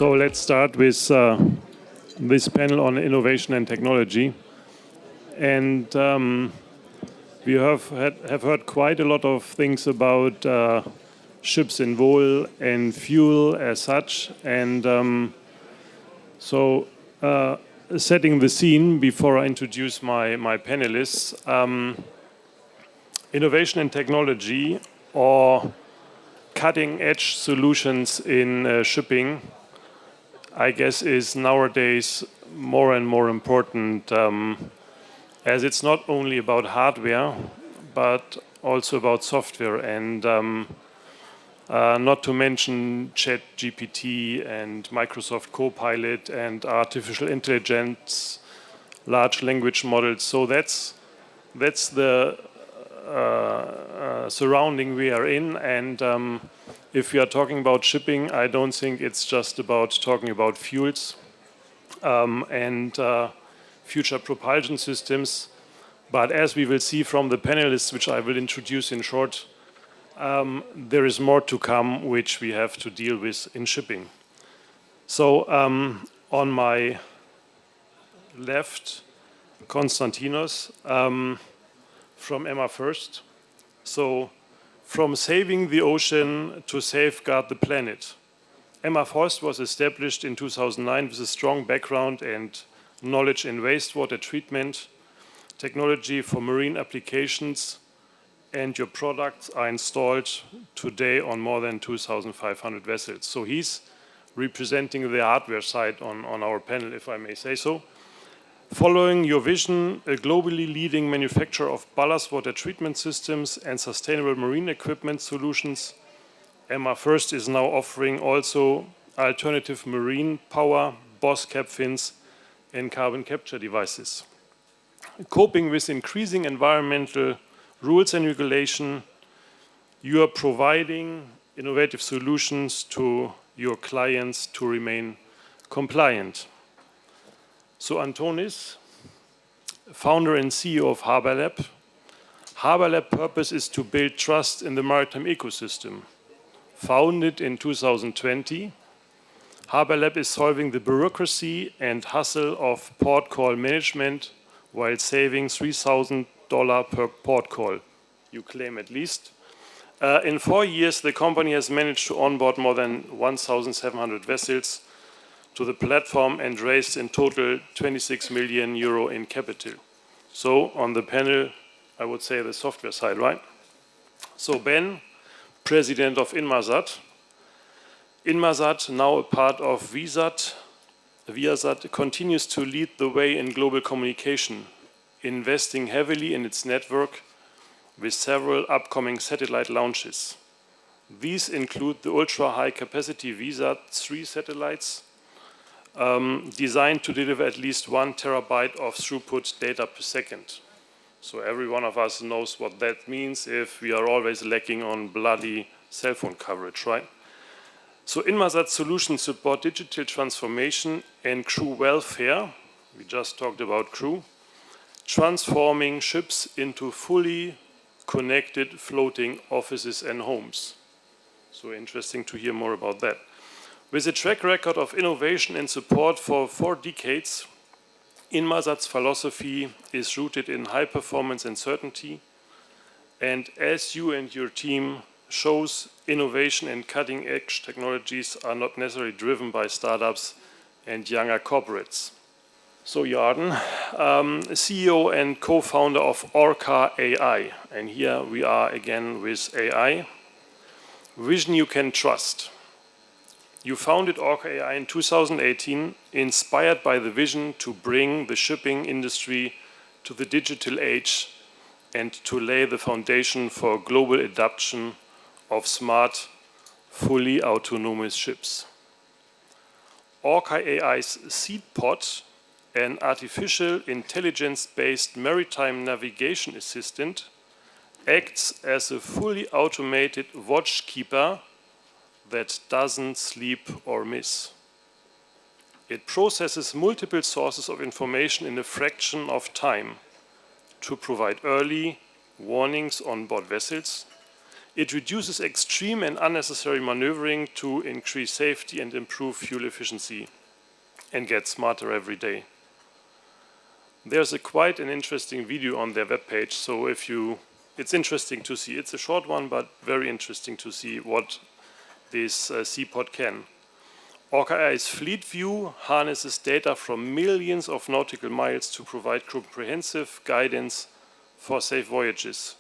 So let's start with this panel on innovation and technology. And we have heard quite a lot of things about ships in wool and fuel as such. And setting the scene before I introduce my panelists, innovation and technology or cutting-edge solutions in shipping, I guess, is nowadays more and more important, as it's not only about hardware, but also about software, and not to mention ChatGPT and Microsoft Copilot and artificial intelligence, large language models. So that's the surrounding we are in, and if we are talking about shipping, I don't think it's just about talking about fuels and future propulsion systems, but as we will see from the panelists, which I will introduce in short, there is more to come which we have to deal with in shipping. So on my left, Konstantinos from ERMA first. So from saving the ocean to safeguard the planet. ERMA First was established in 2009 with a strong background and knowledge in wastewater treatment, technology for marine applications, and your products are installed today on more than 2,500 vessels. So he's representing the hardware side on our panel, if I may say so. Following your vision, a globally leading manufacturer of ballast water treatment systems and sustainable marine equipment solutions, ERMA First is now offering also alternative marine power, boss cap fins, and carbon capture devices. Coping with increasing environmental rules and regulation, you are providing innovative solutions to your clients to remain compliant. So Antonis, founder and CEO of Harbor Lab. Harbor Lab purpose is to build trust in the maritime ecosystem. Founded in 2020, Harbor Lab is solving the bureaucracy and hustle of port call management while saving $3,000 per port call, you claim at least. In 4 years, the company has managed to onboard more than 1,700 vessels to the platform and raised in total 26 million euro in capital. So on the panel, I would say the software side, right? So Ben, president of Inmarsat. Inmarsat, now a part of Viasat, continues to lead the way in global communication, investing heavily in its network with several upcoming satellite launches. These include the ultra-high capacity Viasat 3 satellites, designed to deliver at least 1 terabyte of throughput data per second. So every one of us knows what that means if we are always lacking on bloody cell phone coverage, right? So Inmarsat solutions support digital transformation and crew welfare. We just talked about crew, transforming ships into fully connected floating offices and homes. So interesting to hear more about that. With a track record of innovation and support for 4 decades, Inmarsat's philosophy is rooted in high performance and certainty. And as you and your team shows, innovation and cutting edge technologies are not necessarily driven by startups and younger corporates. So Yarden, CEO and co-founder of Orca AI. And here we are again with AI. Vision you can trust. You founded Orca AI in 2018, inspired by the vision to bring the shipping industry to the digital age and to lay the foundation for global adoption of smart, fully autonomous ships. Orca AI's SeedPod, an artificial intelligence-based maritime navigation assistant, acts as a fully automated watchkeeper that doesn't sleep or miss. It processes multiple sources of information in a fraction of time to provide early warnings on board vessels, It reduces extreme and unnecessary maneuvering to increase safety and improve fuel efficiency and get smarter every day. There's quite an interesting video on their webpage, so it's interesting to see. It's a short one, but very interesting to see what this seapod can. Orca AI's Fleet View harnesses data from millions of nautical miles to provide comprehensive guidance for safe voyages,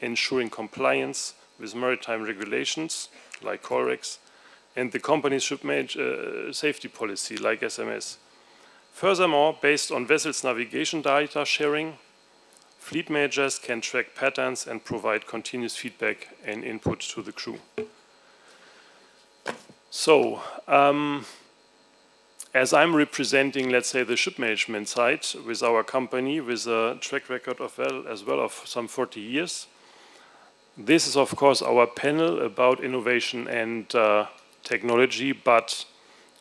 ensuring compliance with maritime regulations like COREX and the company's ship safety policy like SMS. Furthermore, based on vessels' navigation data sharing, fleet managers can track patterns and provide continuous feedback and input to the crew. So, as I'm representing, let's say, the ship management side with our company with a track record of some 40 years, this is, of course, our panel about innovation and technology, but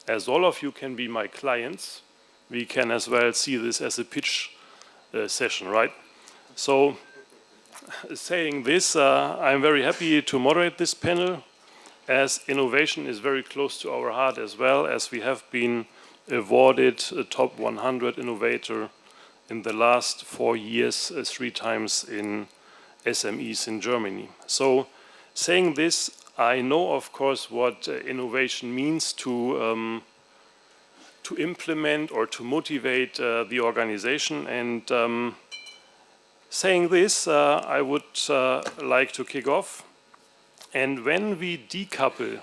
as all of you can be my clients, we can as well see this as a pitch session, right? So, saying this, I'm very happy to moderate this panel, as innovation is very close to our heart as well, as we have been awarded a top 100 innovator in the last 4 years, 3 times in SMEs in Germany. So, saying this, I know, of course, what innovation means to implement or to motivate the organization. And saying this, I would like to kick off. And when we decouple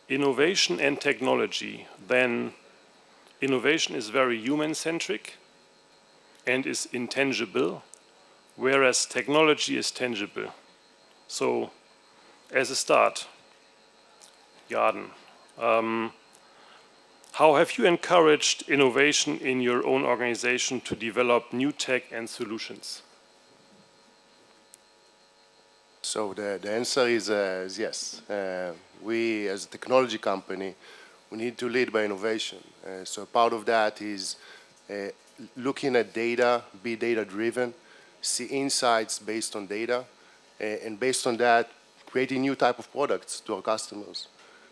innovation and technology, then innovation is very human-centric and is intangible, whereas technology is tangible. So, as a start, Yarden, how have you encouraged innovation in your own organization to develop new tech and solutions? So the answer is yes. We, as a technology company, we need to lead by innovation. So part of that is looking at data, be data-driven, see insights based on data, and based on that, creating new type of products to our customers.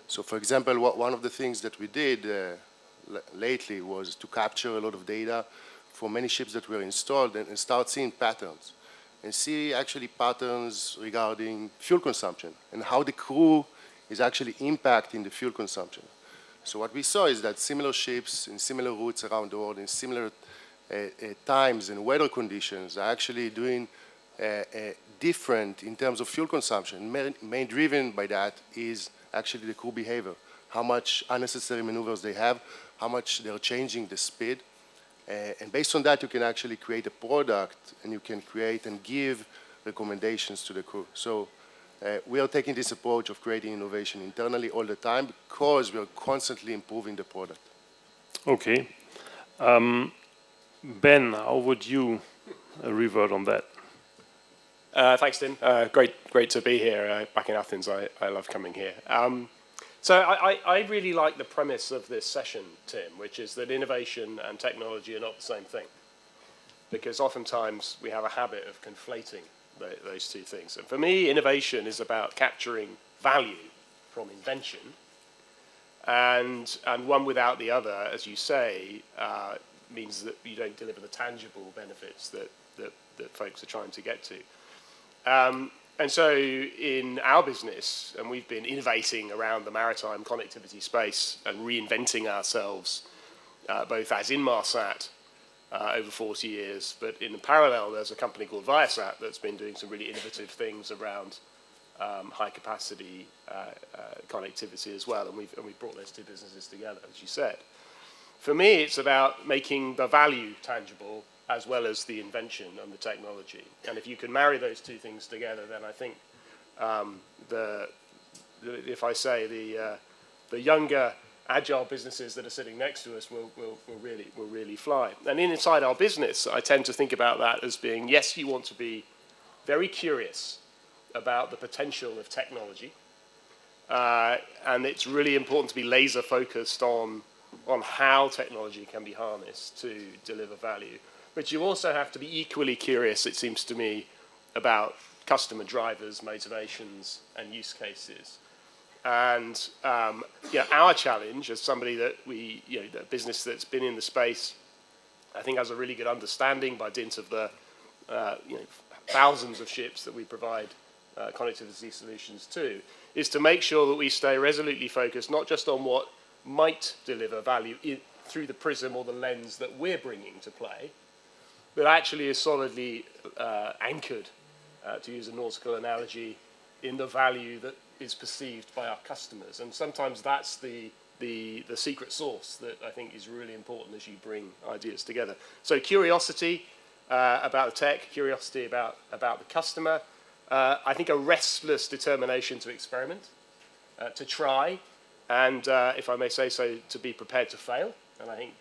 So for example, one of the things that we did lately was to capture a lot of data for many ships that were installed and start seeing patterns. And see actually patterns regarding fuel consumption and how the crew is actually impacting the fuel consumption. So what we saw is that similar ships in similar routes around the world in similar times and weather conditions are actually doing different in terms of fuel consumption. Main driven by that is actually the crew behavior, how much unnecessary maneuvers they have, how much they're changing the speed. And based on that, you can actually create a product and you can create and give recommendations to the crew. So we are taking this approach of creating innovation internally all the time because we are constantly improving the product. Okay. Ben, how would you revert on that? Thanks, Tim. Great to be here back in Athens. I love coming here. So I really like the premise of this session, Tim, which is that innovation and technology are not the same thing. Because oftentimes we have a habit of conflating those two things. And for me, innovation is about capturing value from invention. And one without the other, as you say, means that you don't deliver the tangible benefits that folks are trying to get to. And so in our business, and we've been innovating around the maritime connectivity space and reinventing ourselves, both as Inmarsat over 40 years, but in parallel, there's a company called Viasat that's been doing some really innovative things around high-capacity connectivity as well, and we've brought those two businesses together, as you said. For me, it's about making the value tangible as well as the invention and the technology. And if you can marry those two things together, then I think if I say the younger, agile businesses that are sitting next to us will really fly. And inside our business, I tend to think about that as being, yes, you want to be very curious about the potential of technology, and it's really important to be laser focused on how technology can be harnessed to deliver value. But you also have to be equally curious, it seems to me, about customer drivers, motivations, and use cases. And our challenge as somebody that the business that's been in the space, I think has a really good understanding by dint of the thousands of ships that we provide connectivity solutions to, is to make sure that we stay resolutely focused not just on what might deliver value through the prism or the lens that we're bringing to play, but actually is solidly anchored, to use a nautical analogy, in the value that is perceived by our customers. And sometimes that's the secret sauce that I think is really important as you bring ideas together. So curiosity about the tech, curiosity about the customer, I think a restless determination to experiment, to try, and if I may say so, to be prepared to fail. And I think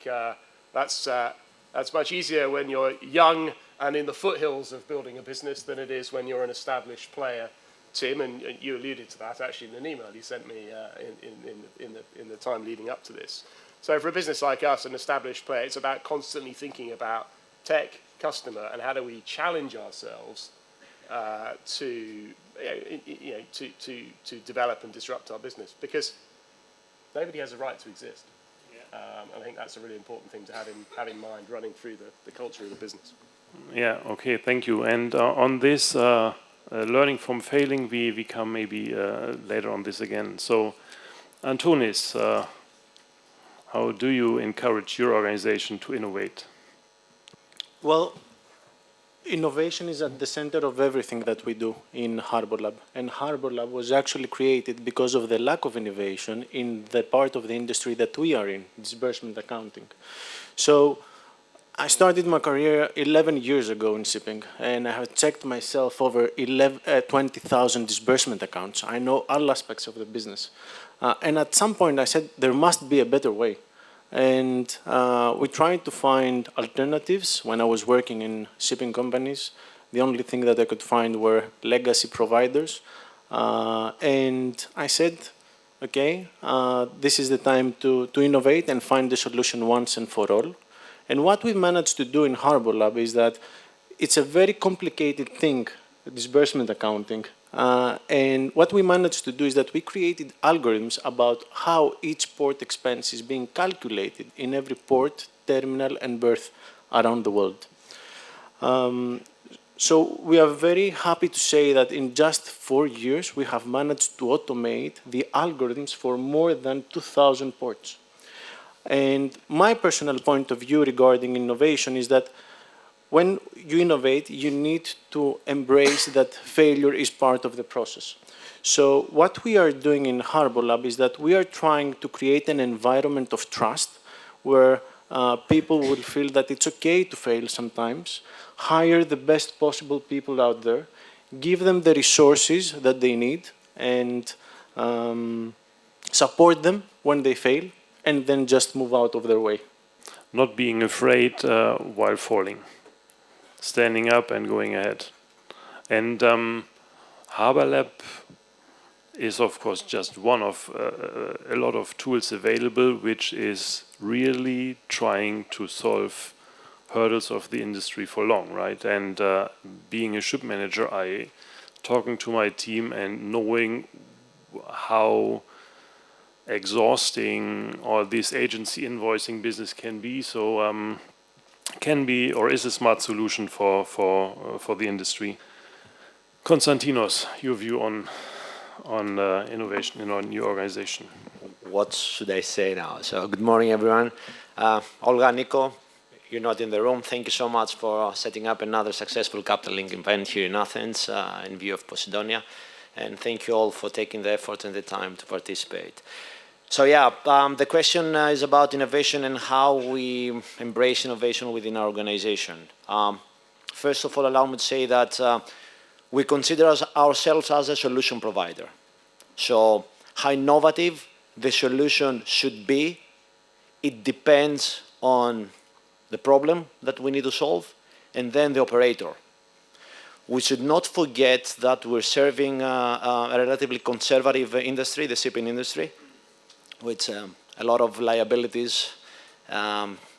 that's much easier when you're young and in the foothills of building a business than it is when you're an established player, Tim, and you alluded to that actually in an email you sent me in the time leading up to this. So for a business like us, an established player, it's about constantly thinking about tech, customer, and how do we challenge ourselves to develop and disrupt our business, because nobody has a right to exist. I think that's a really important thing to have in mind running through the culture of the business. Yeah, okay, thank you. And on this, learning from failing, we come maybe later on this again. So, Antonis, how do you encourage your organization to innovate? Well, innovation is at the center of everything that we do in Harbor Lab. And Harbor Lab was actually created because of the lack of innovation in the part of the industry that we are in, disbursement accounting. So I started my career 11 years ago in shipping, and I have checked myself over 20,000 disbursement accounts. I know all aspects of the business. And at some point I said, there must be a better way. And we tried to find alternatives. When I was working in shipping companies, the only thing that I could find were legacy providers. And I said, okay, this is the time to innovate and find the solution once and for all. And what we managed to do in Harbor Lab is that it's a very complicated thing, disbursement accounting. And what we managed to do is that we created algorithms about how each port expense is being calculated in every port, terminal, and berth around the world. So we are very happy to say that in just 4 years, we have managed to automate the algorithms for more than 2,000 ports. And my personal point of view regarding innovation is that when you innovate, you need to embrace that failure is part of the process. So what we are doing in Harbor Lab is that we are trying to create an environment of trust where people will feel that it's okay to fail sometimes, hire the best possible people out there, give them the resources that they need, and support them when they fail, and then just move out of their way. Not being afraid while falling. Standing up and going ahead. And Harbor Lab is, of course, just one of a lot of tools available, which is really trying to solve hurdles of the industry for long, right? And being a ship manager, talking to my team and knowing how exhausting all this agency invoicing business can be. So can be or is a smart solution for the industry. Konstantinos, your view on innovation in our new organization. What should I say now? So good morning, everyone. Olga, Nico, you're not in the room. Thank you so much for setting up another successful Capital Link event here in Athens in view of Posidonia. And thank you all for taking the effort and the time to participate. So yeah, the question is about innovation and how we embrace innovation within our organization. First of all, allow me to say that we consider ourselves as a solution provider. So how innovative the solution should be, it depends on the problem that we need to solve and then the operator. We should not forget that we're serving a relatively conservative industry, the shipping industry, with a lot of liabilities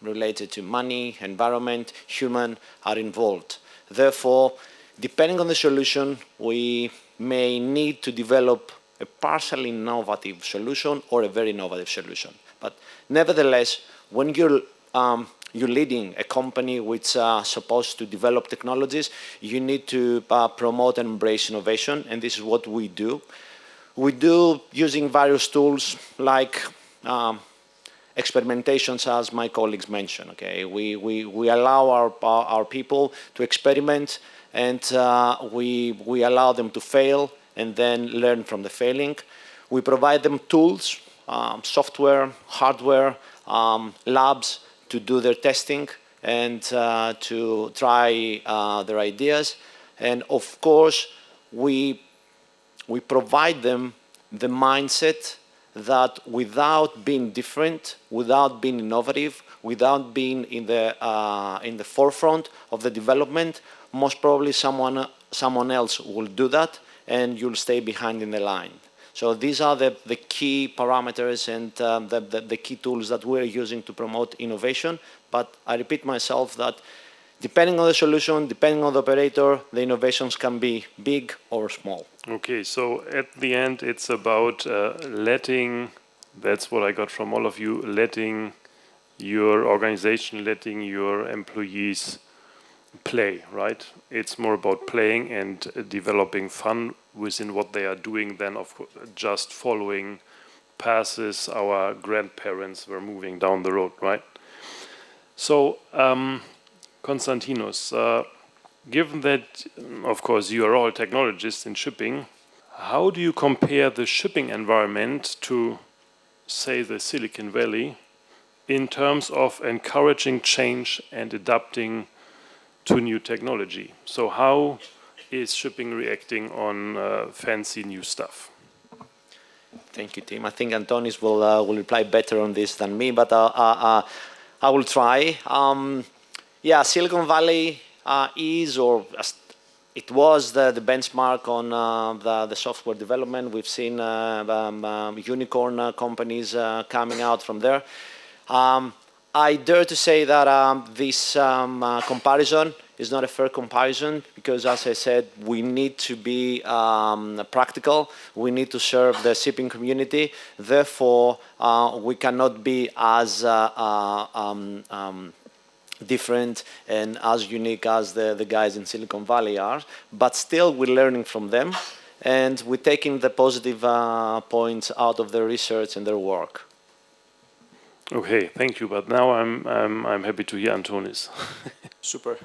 related to money, environment, human are involved. Therefore, Depending on the solution, we may need to develop a partially innovative solution or a very innovative solution. But nevertheless, when you're leading a company which is supposed to develop technologies, you need to promote and embrace innovation, and this is what we do. We do using various tools like experimentations, as my colleagues mentioned. Okay, we allow our people to experiment, and we allow them to fail and then learn from the failing. We provide them tools, software, hardware, labs to do their testing and to try their ideas. And of course, we provide them the mindset that without being different, without being innovative, without being in the forefront of the development, most probably someone else will do that, and you'll stay behind in the line. So these are the key parameters and the key tools that we're using to promote innovation. But I repeat myself that depending on the solution, depending on the operator, the innovations can be big or small. Okay, so at the end, it's about letting, that's what I got from all of you, letting your organization, letting your employees play, right? It's more about playing and developing fun within what they are doing than of just following paths our grandparents were moving down the road, right? So, Konstantinos, given that, of course, you are all technologists in shipping, how do you compare the shipping environment to, say, the Silicon Valley in terms of encouraging change and adapting to new technology? So how is shipping reacting on fancy new stuff? Thank you, Tim. I think Antonis will reply better on this than me, but I will try. Yeah, Silicon Valley is, or it was the benchmark on the software development. We've seen unicorn companies coming out from there. I dare to say that this comparison is not a fair comparison because, as I said, we need to be practical. We need to serve the shipping community. Therefore, we cannot be as different and as unique as the guys in Silicon Valley are. But still, we're learning from them, and we're taking the positive points out of their research and their work. Okay, thank you. But now I'm happy to hear Antonis. Super.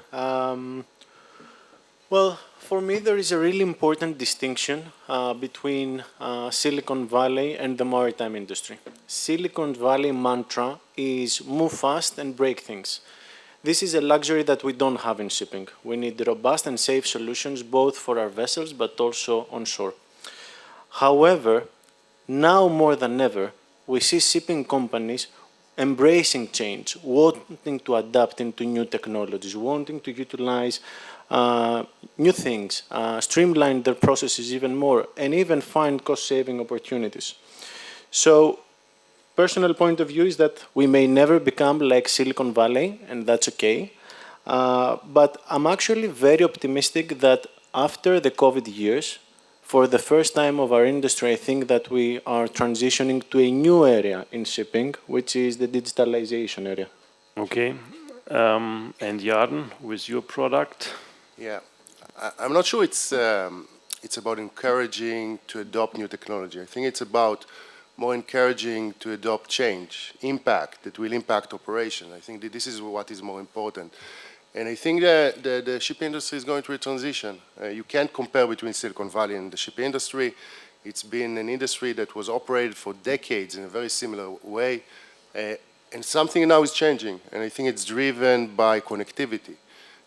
Well, for me, there is a really important distinction between Silicon Valley and the maritime industry. Silicon Valley mantra is move fast and break things. This is a luxury that we don't have in shipping. We need robust and safe solutions both for our vessels but also on shore. However, now more than ever, we see shipping companies embracing change, wanting to adapt into new technologies, wanting to utilize new things, streamline their processes even more, and even find cost-saving opportunities. So, personal point of view is that we may never become like Silicon Valley, and that's okay. But I'm actually very optimistic that after the COVID years, for the first time of our industry, I think that we are transitioning to a new area in shipping, which is the digitalization area. Okay. And Yarden, with your product? Yeah, I'm not sure it's about encouraging to adopt new technology. I think it's about more encouraging to adopt change, impact, that will impact operation. I think that this is what is more important. And I think that the shipping industry is going through a transition. You can't compare between Silicon Valley and the shipping industry. It's been an industry that was operated for decades in a very similar way. And something now is changing. And I think it's driven by connectivity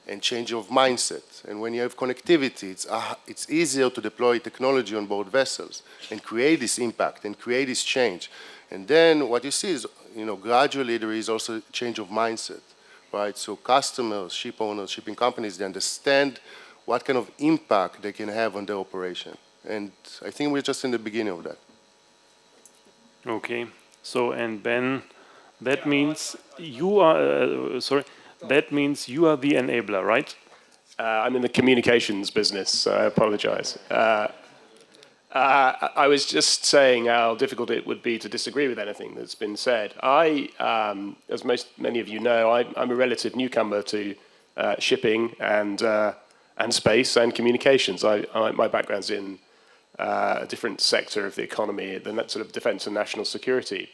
and change of mindset. And when you have connectivity, it's easier to deploy technology on board vessels and create this impact and create this change. And then what you see is, gradually there is also a change of mindset. Right, so customers, ship owners, shipping companies, they understand what kind of impact they can have on their operation. And I think we're just in the beginning of that. Okay. So, and Ben, that means you are, that means you are the enabler, right? I'm in the communications business, so I apologize. I was just saying how difficult it would be to disagree with anything that's been said. As many of you know, I'm a relative newcomer to shipping and space and communications. My background's in a different sector of the economy, the sort of defence and national security.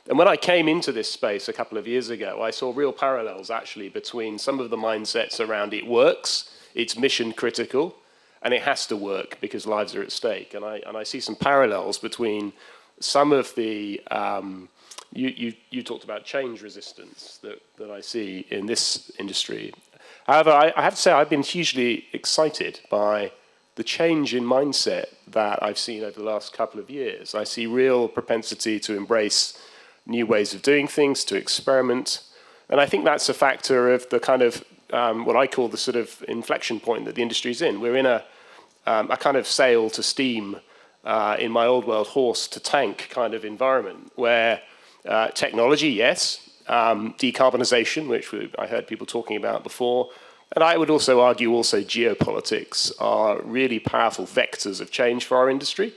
And when I came into this space a couple of years ago, I saw real parallels actually between some of the mindsets around it works, it's mission critical, and it has to work because lives are at stake. And I see some parallels between some of the, you talked about change resistance that I see in this industry. However, I have to say I've been hugely excited by the change in mindset that I've seen over the last couple of years. I see real propensity to embrace new ways of doing things, to experiment. And I think that's a factor of the kind of, what I call the sort of inflection point that the industry's in. We're in a kind of sail to steam, in my old world, horse to tank kind of environment where technology, yes, decarbonisation, which I heard people talking about before, and I would also argue also geopolitics are really powerful vectors of change for our industry.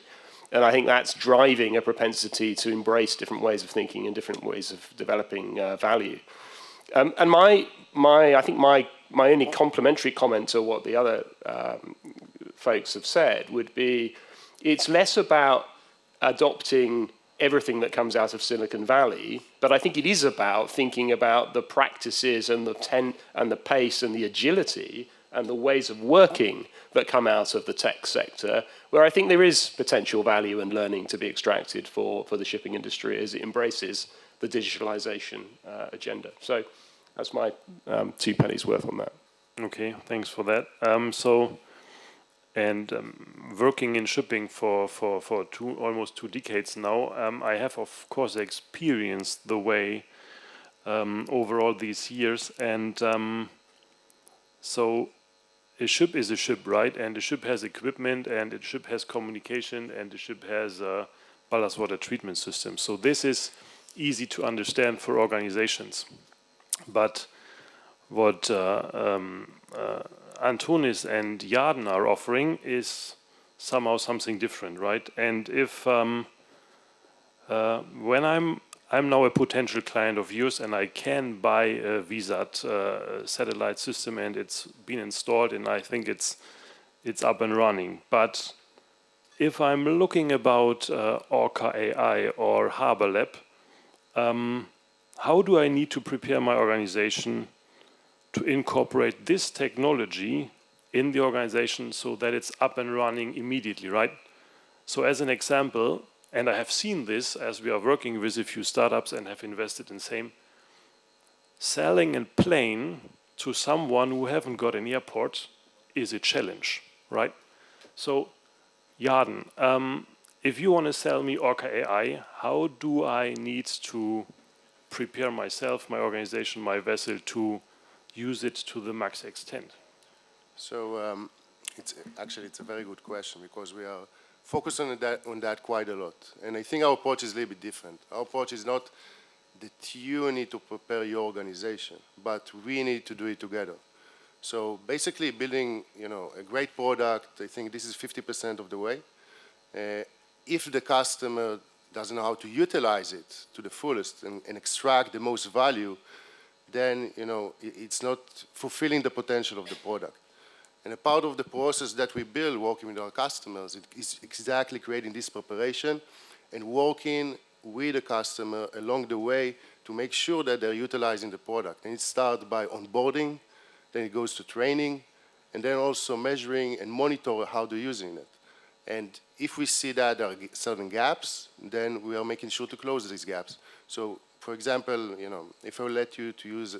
And I think that's driving a propensity to embrace different ways of thinking and different ways of developing value. And I think my only complementary comment to what the other folks have said would be, it's less about adopting everything that comes out of Silicon Valley, but I think it is about thinking about the practices and the pace and the agility and the ways of working that come out of the tech sector, where I think there is potential value and learning to be extracted for the shipping industry as it embraces the digitalization agenda. So that's my 2 pennies worth on that. Okay, thanks for that. Working in shipping for almost 2 decades now, I have of course experienced the way overall these years, and so a ship is a ship, right? And a ship has equipment, and a ship has communication, and a ship has ballast water treatment system. So this is easy to understand for organizations. But what Antonis and Yarden are offering is somehow something different, right? And if when I'm now a potential client of yours and I can buy a VSAT satellite system and it's been installed and I think it's up and running. But if I'm looking about Orca AI or Harbor Lab, how do I need to prepare my organization to incorporate this technology in the organization so that it's up and running immediately, right? So as an example, and I have seen this as we are working with a few startups and have invested in same, selling a plane to someone who haven't got an airport is a challenge, right? So, Yarden, if you want to sell me Orca AI, how do I need to prepare myself, my organization, my vessel to use it to the max extent? So it's a very good question because we are focused on that quite a lot. And I think our approach is a little bit different. Our approach is not that you need to prepare your organization, but we need to do it together. So basically building, a great product, I think this is 50% of the way. If the customer doesn't know how to utilize it to the fullest and extract the most value, then, it's not fulfilling the potential of the product. And a part of the process that we build working with our customers is exactly creating this preparation and working with the customer along the way to make sure that they're utilizing the product. And it starts by onboarding, then it goes to training, and then also measuring and monitor how they're using it. And if we see that there are certain gaps, then we are making sure to close these gaps. So, for example, if I let you to use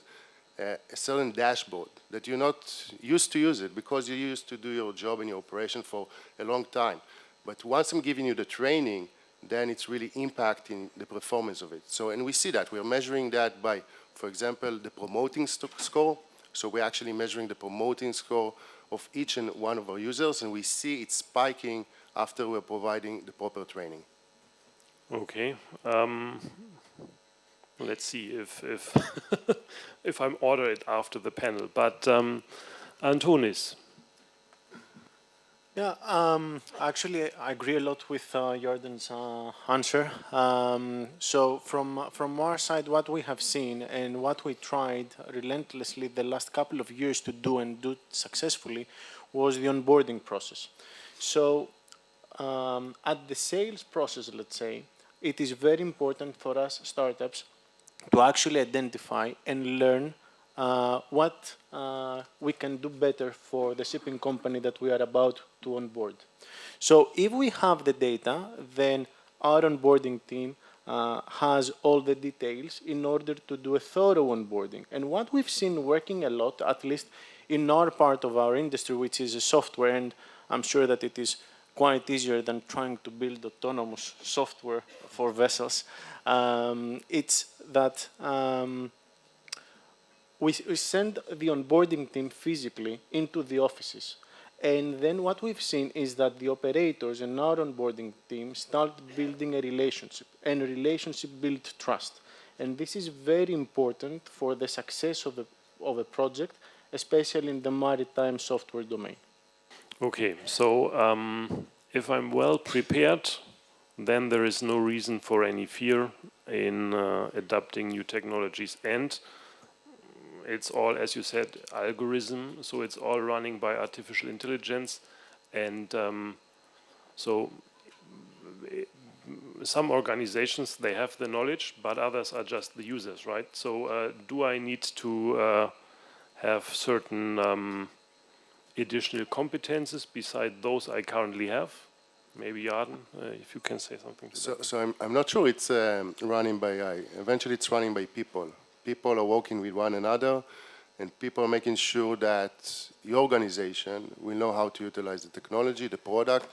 a certain dashboard that you're not used to use it because you used to do your job and your operation for a long time. But once I'm giving you the training, then it's really impacting the performance of it. So, and we see that. We're measuring that by, for example, the promoting score. So we're actually measuring the promoting score of each and one of our users, and we see it spiking after we're providing the proper training. Okay. Let's see if if I'm order it after the panel. But Antonis. Yeah, actually, I agree a lot with Yarden's answer. So from our side, what we have seen and what we tried relentlessly the last couple of years to do and do successfully was the onboarding process. So at the sales process, let's say, it is very important for us startups to actually identify and learn what we can do better for the shipping company that we are about to onboard. So if we have the data, then our onboarding team has all the details in order to do a thorough onboarding. And what we've seen working a lot, at least in our part of our industry, which is a software, and I'm sure that it is quite easier than trying to build autonomous software for vessels, it's that we send the onboarding team physically into the offices. And then what we've seen is that the operators and our onboarding team start building a relationship, and a relationship builds trust. And this is very important for the success of a project, especially in the maritime software domain. Okay, so if I'm well prepared, then there is no reason for any fear in adapting new technologies. And it's all, as you said, algorithm, so it's all running by artificial intelligence. And so some organizations, they have the knowledge, but others are just the users, right? So do I need to have certain additional competences beside those I currently have? Maybe Yarden, if you can say something to that. So I'm not sure it's running by AI. Eventually it's running by people. People are working with one another, and people are making sure that the organization will know how to utilize the technology, the product,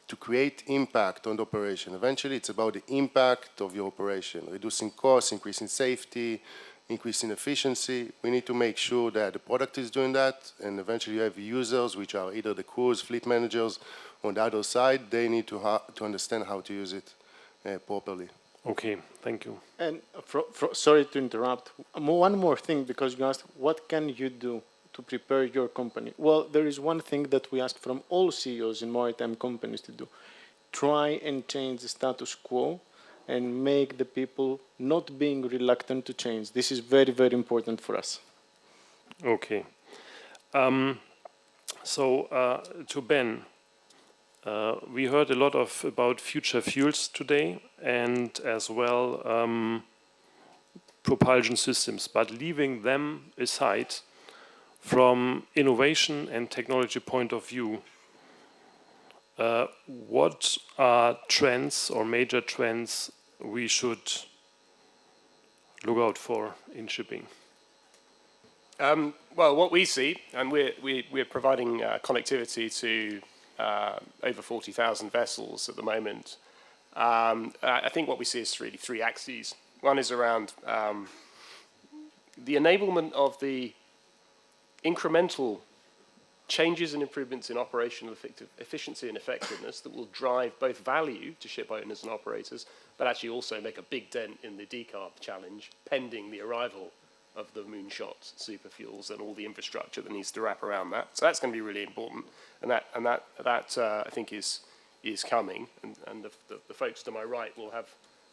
to create impact on the operation. Eventually it's about the impact of your operation, reducing costs, increasing safety, increasing efficiency. We need to make sure that the product is doing that, and eventually you have users, which are either the crews, fleet managers. On the other side, they need to understand how to use it properly. Okay, thank you. And sorry to interrupt. One more thing, because you asked, what can you do to prepare your company? Well, there is one thing that we ask from all CEOs in maritime companies to do. Try and change the status quo and make the people not being reluctant to change. This is very, very important for us. Okay. To Ben, we heard a lot about future fuels today, and as well propulsion systems, but leaving them aside from innovation and technology point of view, what are trends or major trends we should look out for in shipping? Well, what we see, and we're providing connectivity to over 40,000 vessels at the moment. I think what we see is really three axes. One is around the enablement of the incremental changes and improvements in operational efficiency and effectiveness that will drive both value to ship owners and operators, but actually also make a big dent in the decarb challenge pending the arrival of the moonshot super fuels and all the infrastructure that needs to wrap around that. So that's going to be really important, and that I think is coming, and the folks to my right will have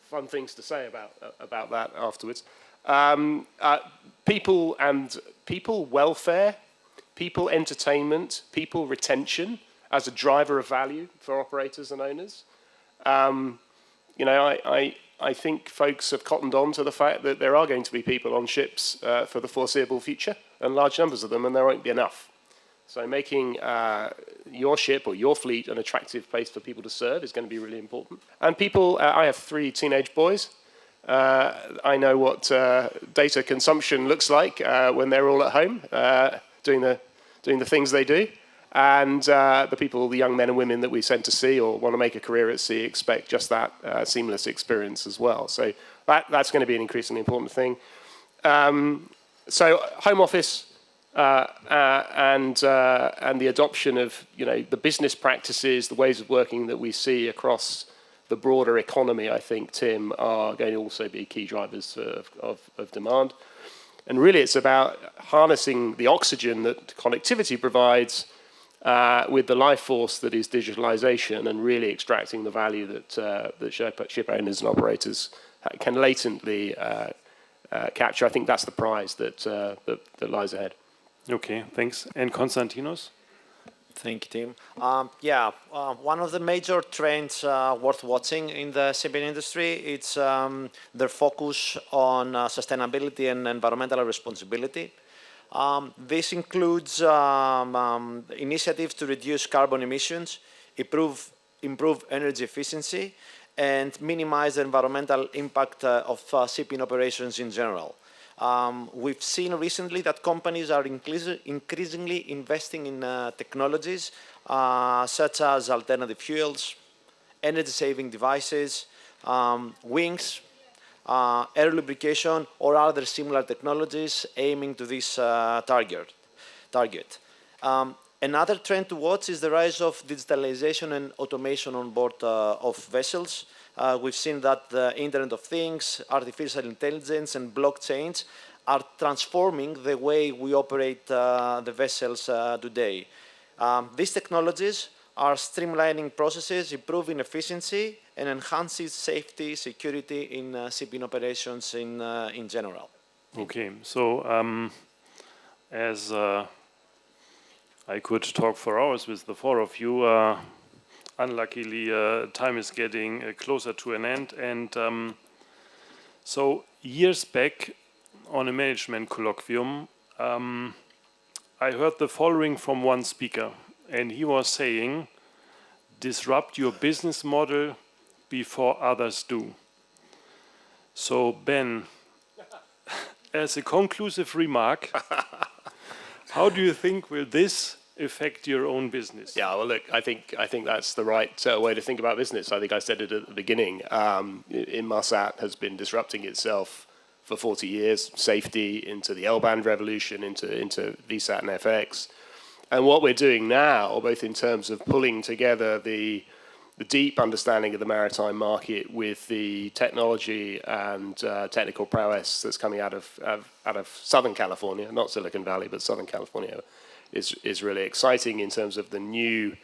fun things to say about that afterwards. People welfare, people entertainment, people retention as a driver of value for operators and owners. I think folks have cottoned on to the fact that there are going to be people on ships for the foreseeable future, and large numbers of them, and there won't be enough. So making your ship or your fleet an attractive place for people to serve is going to be really important. And people, I have 3 teenage boys. I know what data consumption looks like when they're all at home doing the things they do. And the young men and women that we send to sea or want to make a career at sea expect just that seamless experience as well. So that's going to be an increasingly important thing. So home office and the adoption of the business practices, the ways of working that we see across the broader economy, I think, Tim, are going to also be key drivers of demand. And really it's about harnessing the oxygen that connectivity provides with the life force that is digitalization, and really extracting the value that ship owners and operators can latently capture. I think that's the prize that lies ahead. Okay, thanks. And Konstantinos? Thank you, Tim. One of the major trends worth watching in the shipping industry, it's their focus on sustainability and environmental responsibility. This includes initiatives to reduce carbon emissions, improve energy efficiency, and minimize the environmental impact of shipping operations in general. We've seen recently that companies are increasingly investing in technologies such as alternative fuels, energy-saving devices, wings, air lubrication, or other similar technologies aiming to this target. Another trend to watch is the rise of digitalization and automation on board of vessels. We've seen that the Internet of Things, artificial intelligence, and blockchains are transforming the way we operate the vessels today. These technologies are streamlining processes, improving efficiency, and enhancing safety, security in shipping operations in general. Okay, so as I could talk for hours with the four of you, unluckily, time is getting closer to an end. And so years back on a management colloquium, I heard the following from one speaker. And he was saying, disrupt your business model before others do. So Ben, as a conclusive remark, how do you think will this affect your own business? Yeah, well, look, I think that's the right way to think about business. I think I said it at the beginning. Inmarsat has been disrupting itself for 40 years, safety into the L-band revolution, into VSAT and FX. And what we're doing now, both in terms of pulling together the deep understanding of the maritime market with the technology and technical prowess that's coming out of Southern California, not Silicon Valley, but Southern California, is really exciting in terms of the new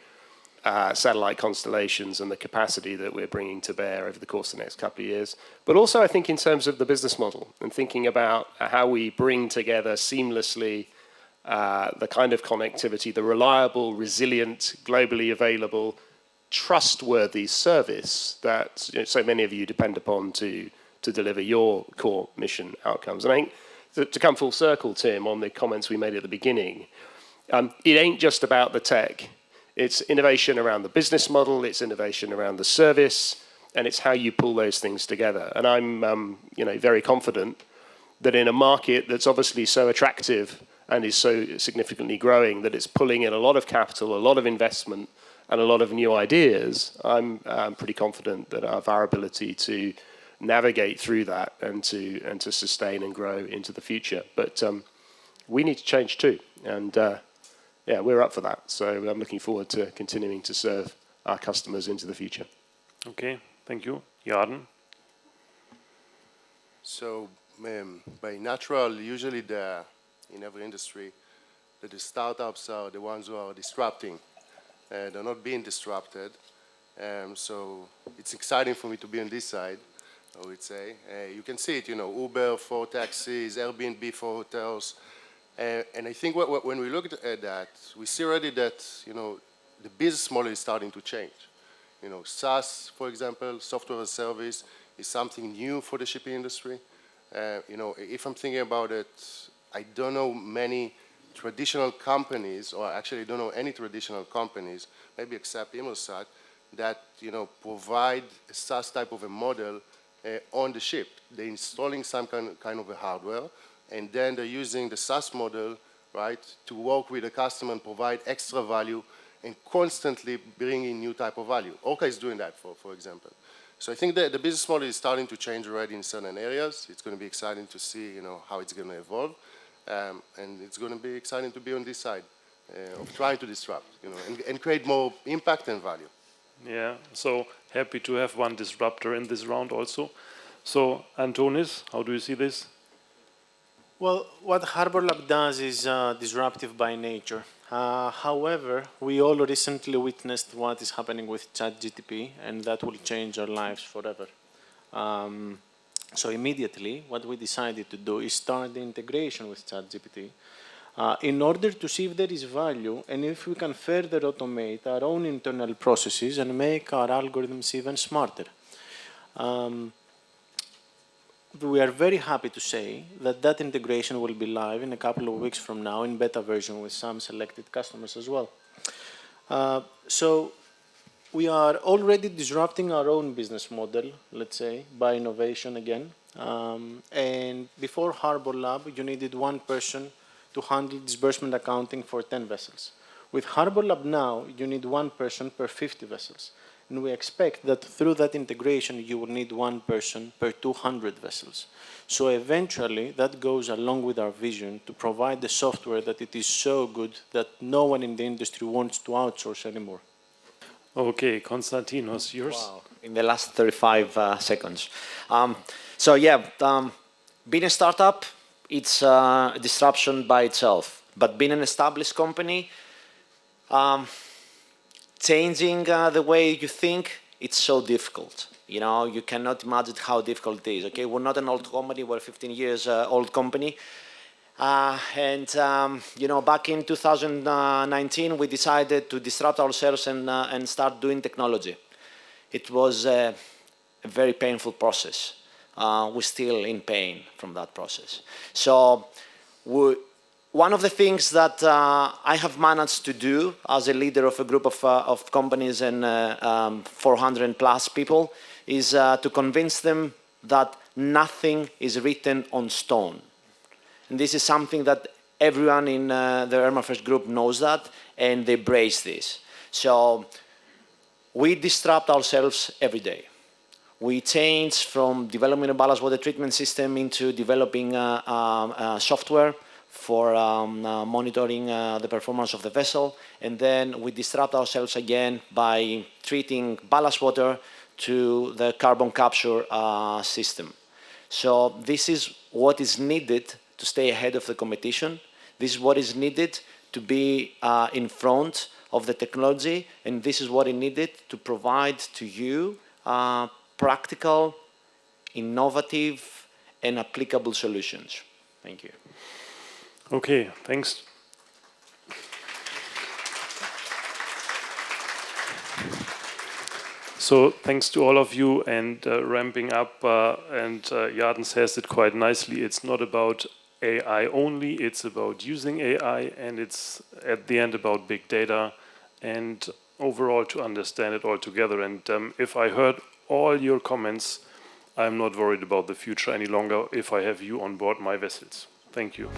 satellite constellations and the capacity that we're bringing to bear over the course of the next couple of years. But also, I think, in terms of the business model and thinking about how we bring together seamlessly the kind of connectivity, the reliable, resilient, globally available, trustworthy service that so many of you depend upon to deliver your core mission outcomes. And I think to come full circle, Tim, on the comments we made at the beginning, it ain't just about the tech. It's innovation around the business model, it's innovation around the service, and it's how you pull those things together. And I'm very confident that in a market that's obviously so attractive and is so significantly growing that it's pulling in a lot of capital, a lot of investment, and a lot of new ideas, I'm pretty confident that of our ability to navigate through that and to sustain and grow into the future. But we need to change too, and we're up for that. So I'm looking forward to continuing to serve our customers into the future. Okay, thank you. Yarden? So by natural, usually in every industry, the startups are the ones who are disrupting. They're not being disrupted. So it's exciting for me to be on this side, I would say. You can see it, Uber for taxis, Airbnb for hotels. And I think when we look at that, we see already that, the business model is starting to change. SaaS, for example, software as a service, is something new for the shipping industry. If I'm thinking about it, I don't know many traditional companies, or actually don't know any traditional companies, maybe except Inmarsat, that provide a SaaS type of a model on the ship. They're installing some kind of a hardware, and then they're using the SaaS model, right, to work with the customer and provide extra value and constantly bring in new type of value. Orca is doing that, for example. So I think that the business model is starting to change already in certain areas. It's going to be exciting to see, how it's going to evolve. And it's going to be exciting to be on this side of trying to disrupt, and create more impact and value. Yeah, so happy to have one disruptor in this round also. So Antonis, how do you see this? Well, what Harbor Lab does is disruptive by nature. However, we all recently witnessed what is happening with ChatGPT, and that will change our lives forever. So immediately, what we decided to do is start the integration with ChatGPT in order to see if there is value and if we can further automate our own internal processes and make our algorithms even smarter. We are very happy to say that that integration will be live in a couple of weeks from now in beta version with some selected customers as well. So we are already disrupting our own business model, let's say, by innovation again. And before Harbor Lab, you needed one person to handle disbursement accounting for 10 vessels. With Harbor Lab now, you need one person per 50 vessels. And we expect that through that integration, you will need one person per 200 vessels. So eventually, that goes along with our vision to provide the software that it is so good that no one in the industry wants to outsource anymore. Okay, Konstantinos, yours? Wow. In the last 35 seconds. Being a startup, it's a disruption by itself. But being an established company, changing the way you think, it's so difficult. You know, you cannot imagine how difficult it is. Okay, we're not an old company, we're a 15 years old company. You know, back in 2019, we decided to disrupt ourselves and start doing technology. It was a very painful process. We're still in pain from that process. So one of the things that I have managed to do as a leader of a group of companies and 400 plus people is to convince them that nothing is written on stone. And this is something that everyone in the ERMA First group knows that, and they embrace this. So we disrupt ourselves every day. We change from developing a ballast water treatment system into developing software for monitoring the performance of the vessel. And then we disrupt ourselves again by treating ballast water to the carbon capture system. So this is what is needed to stay ahead of the competition. This is what is needed to be in front of the technology, and this is what is needed to provide to you practical, innovative, and applicable solutions. Thank you. Okay, thanks. So thanks to all of you, and ramping up, and Yarden says it quite nicely, it's not about AI only, it's about using AI, and it's at the end about big data, and overall to understand it all together. And if I heard all your comments, I'm not worried about the future any longer if I have you on board my vessels. Thank you.